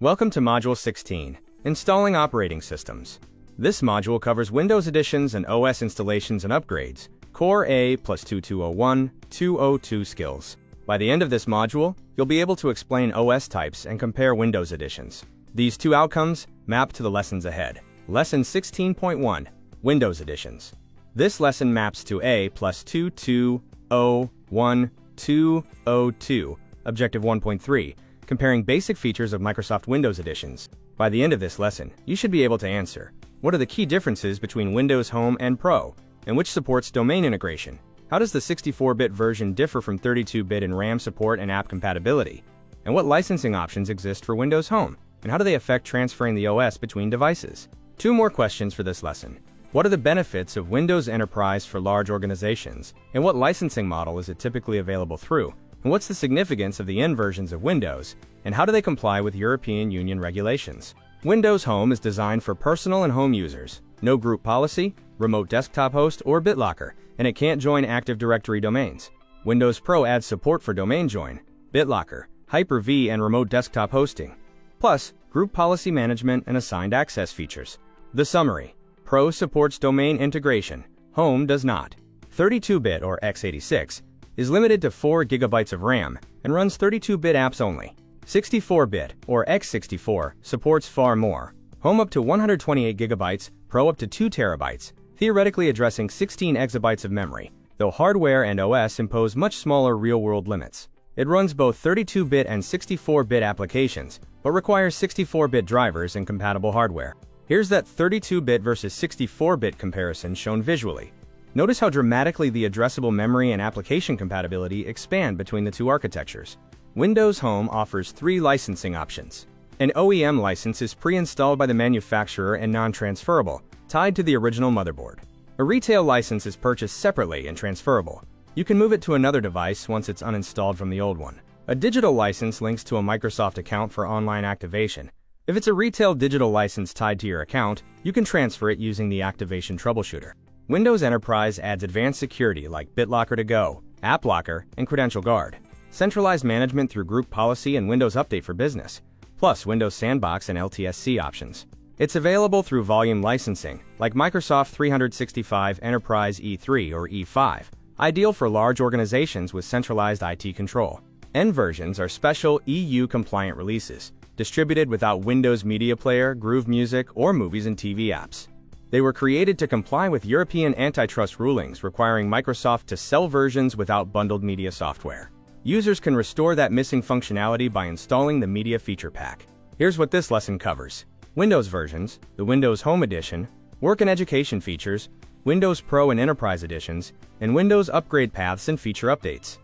Welcome to Module 16, Installing Operating Systems. This module covers Windows additions and OS installations and upgrades, Core A plus 2201-202 skills. By the end of this module, you'll be able to explain OS types and compare Windows editions. These two outcomes map to the lessons ahead. Lesson 16.1, Windows Editions. This lesson maps to A plus 2201-202, Objective 1.3, comparing basic features of Microsoft Windows editions. By the end of this lesson, you should be able to answer, what are the key differences between Windows Home and Pro, and which supports domain integration? How does the 64-bit version differ from 32-bit in RAM support and app compatibility? And what licensing options exist for Windows Home, and how do they affect transferring the OS between devices? Two more questions for this lesson. What are the benefits of Windows Enterprise for large organizations, and what licensing model is it typically available through? And what's the significance of the N versions of Windows, and how do they comply with European Union regulations? Windows Home is designed for personal and home users, no group policy, remote desktop host, or BitLocker, and it can't join Active Directory domains. Windows Pro adds support for domain join, BitLocker, Hyper-V, and remote desktop hosting, plus group policy management and assigned access features. The summary: Pro supports domain integration, Home does not. 32-bit or x86 is limited to 4 GB of RAM and runs 32-bit apps only. 64-bit or x64 supports far more. Home up to 128 GB, Pro up to 2 TB, theoretically addressing 16 exabytes of memory, though hardware and OS impose much smaller real-world limits. It runs both 32-bit and 64-bit applications, but requires 64-bit drivers and compatible hardware. Here's that 32-bit versus 64-bit comparison shown visually. Notice how dramatically the addressable memory and application compatibility expand between the two architectures. Windows Home offers 3 licensing options. An OEM license is pre-installed by the manufacturer and non-transferable, tied to the original motherboard. A retail license is purchased separately and transferable. You can move it to another device once it's uninstalled from the old one. A digital license links to a Microsoft account for online activation. If it's a retail digital license tied to your account, you can transfer it using the activation troubleshooter. Windows Enterprise adds advanced security like BitLocker to Go, AppLocker, and Credential Guard. Centralized management through group policy and Windows Update for Business, plus Windows Sandbox and LTSC options. It's available through volume licensing, like Microsoft 365 Enterprise E3 or E5, ideal for large organizations with centralized IT control. N versions are special EU-compliant releases, distributed without Windows Media Player, Groove Music, or movies and TV apps. They were created to comply with European antitrust rulings requiring Microsoft to sell versions without bundled media software. Users can restore that missing functionality by installing the Media Feature Pack. Here's what this lesson covers: Windows versions, the Windows Home Edition, work and education features, Windows Pro and Enterprise editions, and Windows upgrade paths and feature updates.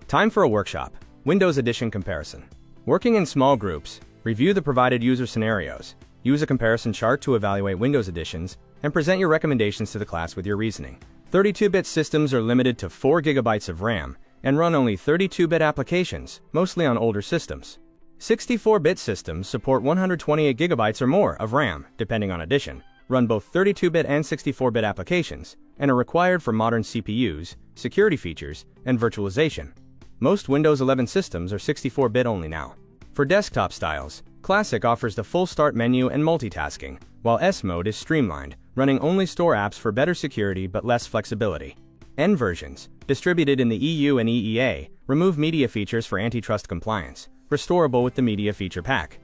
Time for a workshop. Windows Edition comparison. Working in small groups, review the provided user scenarios, use a comparison chart to evaluate Windows editions, and present your recommendations to the class with your reasoning. 32-bit systems are limited to 4 GB of RAM and run only 32-bit applications, mostly on older systems. 64-bit systems support 128 GB or more of RAM, depending on edition, run both 32-bit and 64-bit applications, and are required for modern CPUs, security features, and virtualization. Most Windows 11 systems are 64-bit only now. For desktop styles, Classic offers the full start menu and multitasking, while S Mode is streamlined, running only store apps for better security but less flexibility. N versions, distributed in the EU and EEA, remove media features for antitrust compliance, restorable with the Media Feature Pack.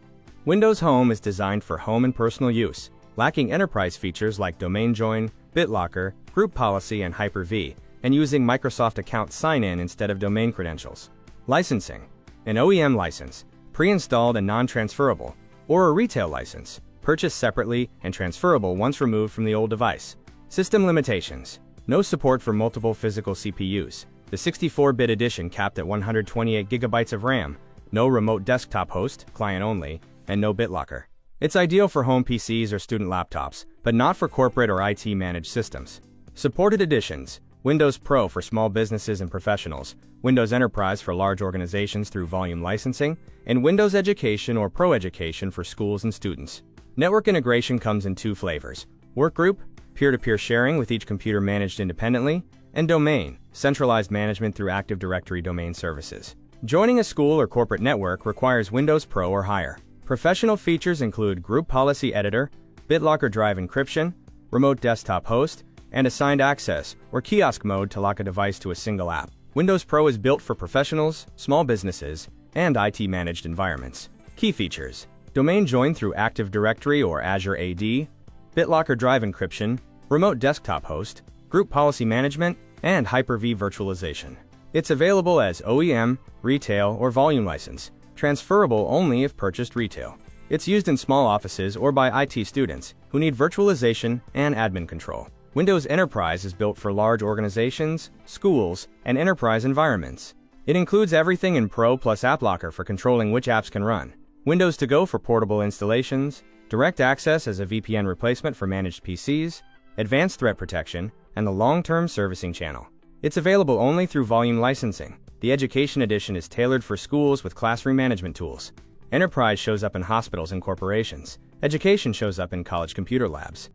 Windows Home is designed for home and personal use, lacking enterprise features like domain join, BitLocker, group policy, and Hyper-V, and using Microsoft account sign-in instead of domain credentials. Licensing: an OEM license, pre-installed and non-transferable, or a retail license, purchased separately and transferable once removed from the old device. System limitations: no support for multiple physical CPUs, the 64-bit edition capped at 128 GB of RAM, no remote desktop host, client only, and no BitLocker. It's ideal for home PCs or student laptops, but not for corporate or IT managed systems. Supported editions: Windows Pro for small businesses and professionals, Windows Enterprise for large organizations through volume licensing, and Windows Education or Pro Education for schools and students. Network integration comes in 2 flavors: Workgroup, peer-to-peer sharing with each computer managed independently, and Domain, centralized management through Active Directory domain services. Joining a school or corporate network requires Windows Pro or higher. Professional features include Group Policy Editor, BitLocker Drive Encryption, Remote Desktop Host, and Assigned Access or Kiosk Mode to lock a device to a single app. Windows Pro is built for professionals, small businesses, and IT-managed environments. Key features: Domain join through Active Directory or Azure AD, BitLocker Drive Encryption, Remote Desktop Host, Group Policy Management, and Hyper-V Virtualization. It's available as OEM, retail, or volume license, transferable only if purchased retail. It's used in small offices or by IT students who need virtualization and admin control. Windows Enterprise is built for large organizations, schools, and enterprise environments. It includes everything in Pro plus AppLocker for controlling which apps can run, Windows To Go for portable installations, direct access as a VPN replacement for managed PCs, advanced threat protection, and the long-term servicing channel. It's available only through volume licensing. The Education Edition is tailored for schools with classroom management tools. Enterprise shows up in hospitals and corporations. Education shows up in college computer labs.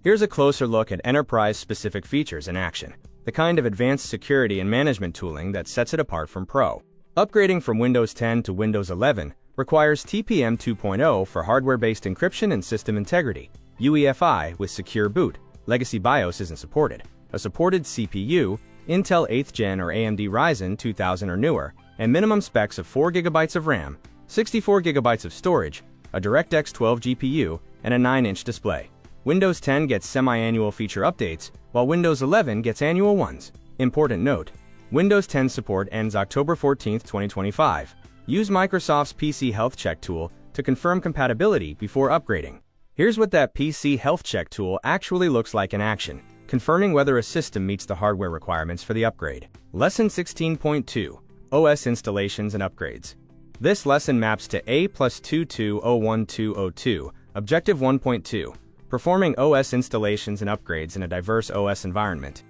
Here's a closer look at enterprise-specific features in action, the kind of advanced security and management tooling that sets it apart from Pro. Upgrading from Windows 10 to Windows 11 requires TPM 2.0 for hardware-based encryption and system integrity, UEFI with secure boot. Legacy BIOS isn't supported. A supported CPU, Intel 8th Gen or AMD Ryzen 2000 or newer, and minimum specs of 4 GB of RAM, 64 GB of storage, a DirectX 12 GPU, and a 9-inch display. Windows 10 gets semi-annual feature updates, while Windows 11 gets annual ones. Important note: Windows 10 support ends October 14, 2025. Use Microsoft's PC Health Check tool to confirm compatibility before upgrading. Here's what that PC Health Check tool actually looks like in action, confirming whether a system meets the hardware requirements for the upgrade. Lesson 16.2: OS Installations and Upgrades. This lesson maps to A+22012202, Objective 1.2, performing OS installations and upgrades in a diverse OS environment.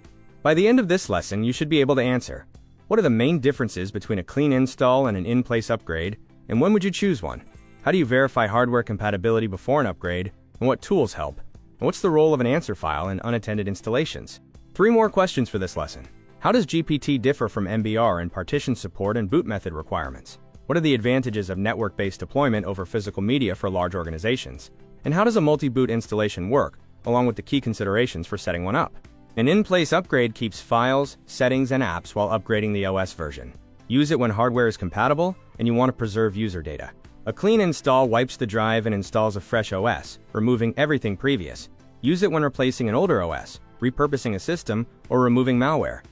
By the end of this lesson, you should be able to answer: what are the main differences between a clean install and an in-place upgrade, and when would you choose one? How do you verify hardware compatibility before an upgrade, and what tools help? And what's the role of an answer file in unattended installations? 3 more questions for this lesson. How does GPT differ from MBR in partition support and boot method requirements? What are the advantages of network-based deployment over physical media for large organizations? And how does a multi-boot installation work, along with the key considerations for setting one up? An in-place upgrade keeps files, settings, and apps while upgrading the OS version. Use it when hardware is compatible and you want to preserve user data. A clean install wipes the drive and installs a fresh OS, removing everything previous. Use it when replacing an older OS, repurposing a system, or removing malware.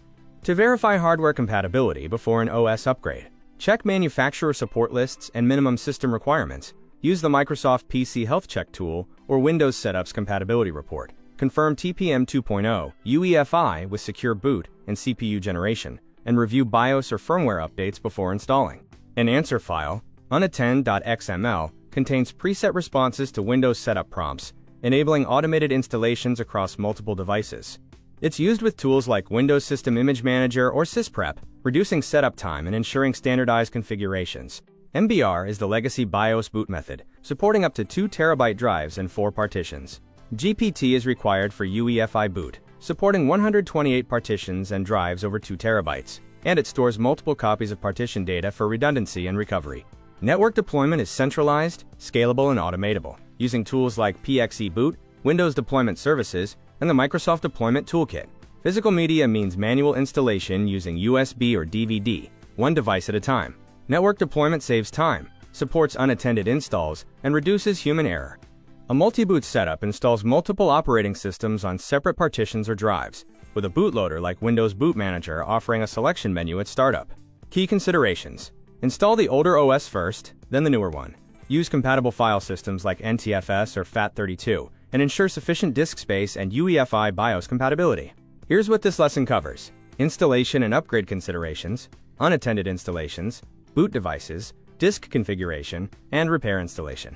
To verify hardware compatibility before an OS upgrade, check manufacturer support lists and minimum system requirements. Use the Microsoft PC Health Check tool or Windows Setups Compatibility Report. Confirm TPM 2.0 UEFI with secure boot and CPU generation, and review BIOS or firmware updates before installing. An answer file, unattend.xml, contains preset responses to Windows setup prompts, enabling automated installations across multiple devices. It's used with tools like Windows System Image Manager or SysPrep, reducing setup time and ensuring standardized configurations. MBR is the legacy BIOS boot method, supporting up to 2 TB drives and 4 partitions. GPT is required for UEFI boot, supporting 128 partitions and drives over 2 TB, and it stores multiple copies of partition data for redundancy and recovery. Network deployment is centralized, scalable, and automatable, using tools like PXE Boot, Windows Deployment Services, and the Microsoft Deployment Toolkit. Physical media means manual installation using USB or DVD, one device at a time. Network deployment saves time, supports unattended installs, and reduces human error. A multi-boot setup installs multiple operating systems on separate partitions or drives, with a bootloader like Windows Boot Manager offering a selection menu at startup. Key considerations: install the older OS first, then the newer one. Use compatible file systems like NTFS or FAT32, and ensure sufficient disk space and UEFI BIOS compatibility. Here's what this lesson covers: installation and upgrade considerations, unattended installations, boot devices, disk configuration, and repair installation.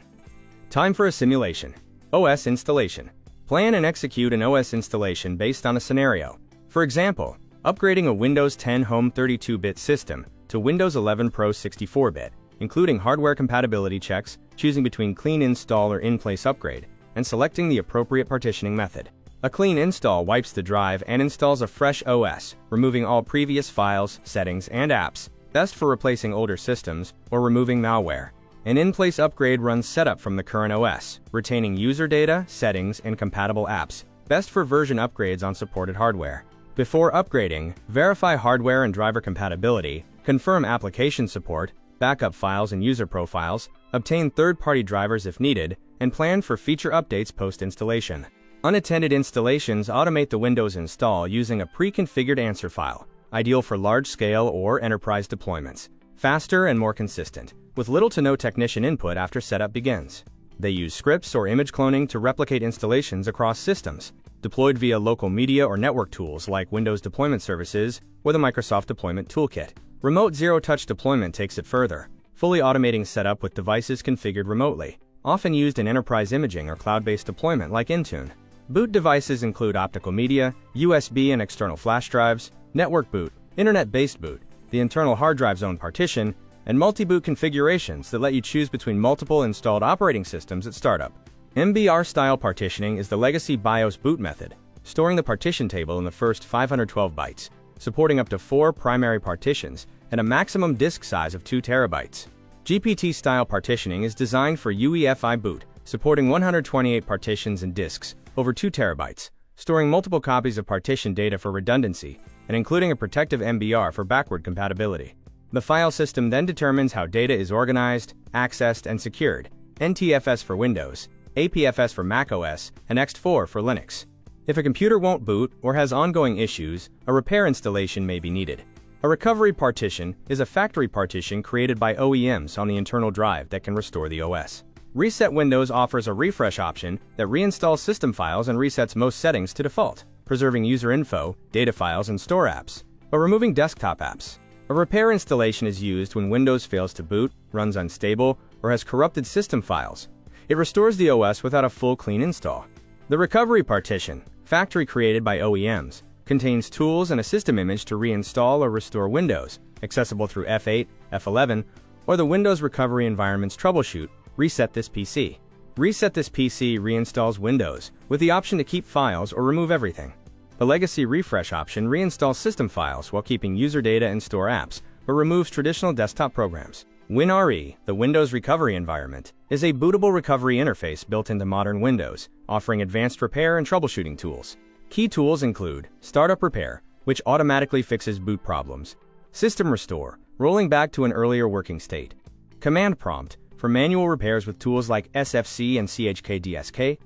Time for a simulation. OS installation. Plan and execute an OS installation based on a scenario. For example, upgrading a Windows 10 Home 32-bit system to Windows 11 Pro 64-bit, including hardware compatibility checks, choosing between clean install or in-place upgrade, and selecting the appropriate partitioning method. A clean install wipes the drive and installs a fresh OS, removing all previous files, settings, and apps, best for replacing older systems or removing malware. An in-place upgrade runs setup from the current OS, retaining user data, settings, and compatible apps, best for version upgrades on supported hardware. Before upgrading, verify hardware and driver compatibility, confirm application support, backup files and user profiles, obtain third-party drivers if needed, and plan for feature updates post-installation. Unattended installations automate the Windows install using a pre-configured answer file, ideal for large-scale or enterprise deployments. Faster and more consistent, with little to no technician input after setup begins. They use scripts or image cloning to replicate installations across systems, deployed via local media or network tools like Windows Deployment Services or the Microsoft Deployment Toolkit. Remote zero-touch deployment takes it further, fully automating setup with devices configured remotely, often used in enterprise imaging or cloud-based deployment like Intune. Boot devices include optical media, USB and external flash drives, network boot, internet-based boot, the internal hard drive's own partition, and multi-boot configurations that let you choose between multiple installed operating systems at startup. MBR-style partitioning is the legacy BIOS boot method, storing the partition table in the first 512 bytes, supporting up to 4 primary partitions and a maximum disk size of 2 terabytes. GPT-style partitioning is designed for UEFI boot, supporting 128 partitions and disks over 2 terabytes, storing multiple copies of partition data for redundancy, and including a protective MBR for backward compatibility. The file system then determines how data is organized, accessed, and secured, NTFS for Windows, APFS for macOS, and Ext4 for Linux. If a computer won't boot or has ongoing issues, a repair installation may be needed. A recovery partition is a factory partition created by OEMs on the internal drive that can restore the OS. Reset Windows offers a refresh option that reinstalls system files and resets most settings to default, preserving user info, data files, and store apps, but removing desktop apps. A repair installation is used when Windows fails to boot, runs unstable, or has corrupted system files. It restores the OS without a full clean install. The recovery partition, factory created by OEMs, contains tools and a system image to reinstall or restore Windows, accessible through F8, F11, or the Windows Recovery Environment's troubleshoot, Reset This PC. Reset This PC reinstalls Windows, with the option to keep files or remove everything. The legacy refresh option reinstalls system files while keeping user data and store apps, but removes traditional desktop programs. WinRE, the Windows Recovery Environment, is a bootable recovery interface built into modern Windows, offering advanced repair and troubleshooting tools. Key tools include Startup Repair, which automatically fixes boot problems, System Restore, rolling back to an earlier working state, Command Prompt, for manual repairs with tools like SFC and CHKDSK,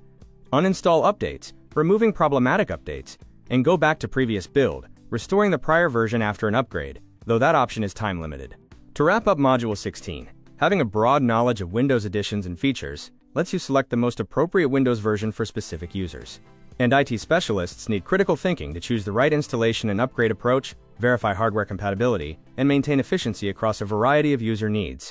Uninstall Updates, removing problematic updates, and Go Back to Previous Build, restoring the prior version after an upgrade, though that option is time-limited. To wrap up Module 16, having a broad knowledge of Windows additions and features lets you select the most appropriate Windows version for specific users. And IT specialists need critical thinking to choose the right installation and upgrade approach, verify hardware compatibility, and maintain efficiency across a variety of user needs.